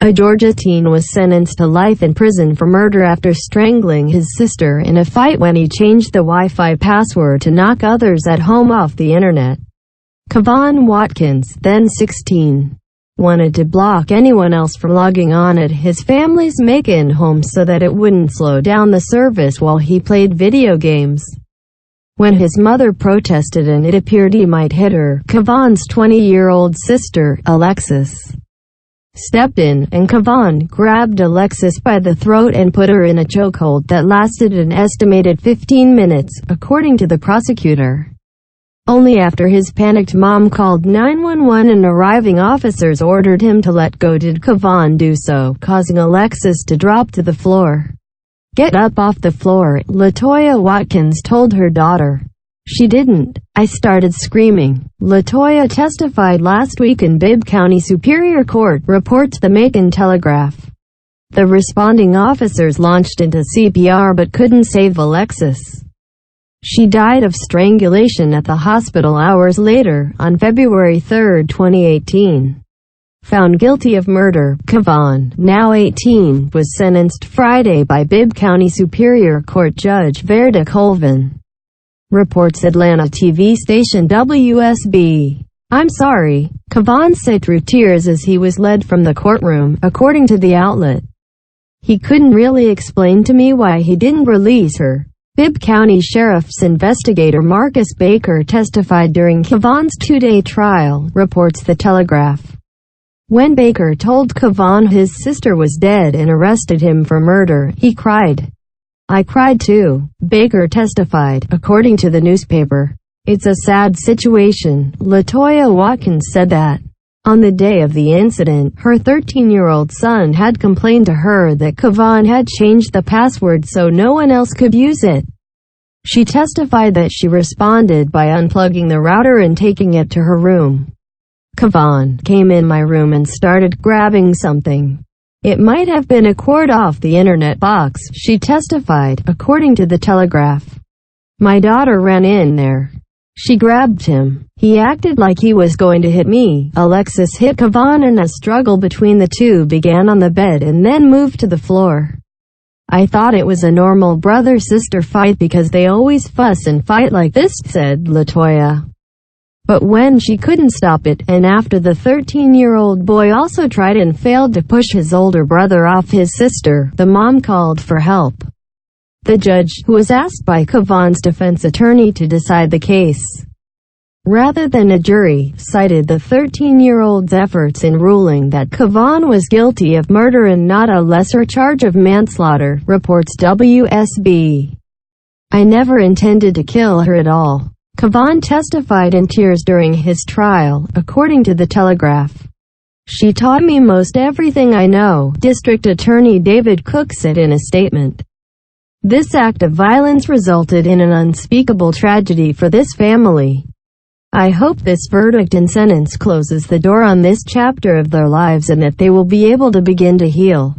A Georgia teen was sentenced to life in prison for murder after strangling his sister in a fight when he changed the Wi-Fi password to knock others at home off the internet. Kevon Watkins, then 16, wanted to block anyone else from logging on at his family's Macon home so that it wouldn't slow down the service while he played video games. When his mother protested and it appeared he might hit her, Kevon's 20-year-old sister, Alexis, stepped in, and Kevon grabbed Alexis by the throat and put her in a chokehold that lasted an estimated 15 minutes, according to the prosecutor. Only after his panicked mom called 911 and arriving officers ordered him to let go did Kevon do so, causing Alexis to drop to the floor. "Get up off the floor," LaToya Watkins told her daughter. "She didn't. I started screaming." LaToya testified last week in Bibb County Superior Court, reports the Macon Telegraph. The responding officers launched into CPR but couldn't save Alexis. She died of strangulation at the hospital hours later, on February 3, 2018. Found guilty of murder, Kevon, now 18, was sentenced Friday by Bibb County Superior Court Judge Verda Colvin, reports Atlanta TV station WSB. "I'm sorry," Kevon said through tears as he was led from the courtroom, according to the outlet. "He couldn't really explain to me why he didn't release her." Bibb County Sheriff's investigator Marcus Baker testified during Kevon's two-day trial, reports the Telegraph. When Baker told Kevon his sister was dead and arrested him for murder, he cried. "I cried too," Baker testified, according to the newspaper. "It's a sad situation." LaToya Watkins said that, on the day of the incident, her 13-year-old son had complained to her that Kevon had changed the password so no one else could use it. She testified that she responded by unplugging the router and taking it to her room. "Kevon came in my room and started grabbing something. It might have been a cord off the internet box," she testified, according to the Telegraph. "My daughter ran in there. She grabbed him. He acted like he was going to hit me." Alexis hit Kevon and a struggle between the two began on the bed and then moved to the floor. "I thought it was a normal brother-sister fight because they always fuss and fight like this," said LaToya. But when she couldn't stop it, and after the 13-year-old boy also tried and failed to push his older brother off his sister, the mom called for help. The judge, who was asked by Kevon's defense attorney to decide the case, rather than a jury, cited the 13-year-old's efforts in ruling that Kevon was guilty of murder and not a lesser charge of manslaughter, reports WSB. "I never intended to kill her at all," Kevon testified in tears during his trial, according to the Telegraph. "She taught me most everything I know," District Attorney David Cook said in a statement. "This act of violence resulted in an unspeakable tragedy for this family. I hope this verdict and sentence closes the door on this chapter of their lives and that they will be able to begin to heal."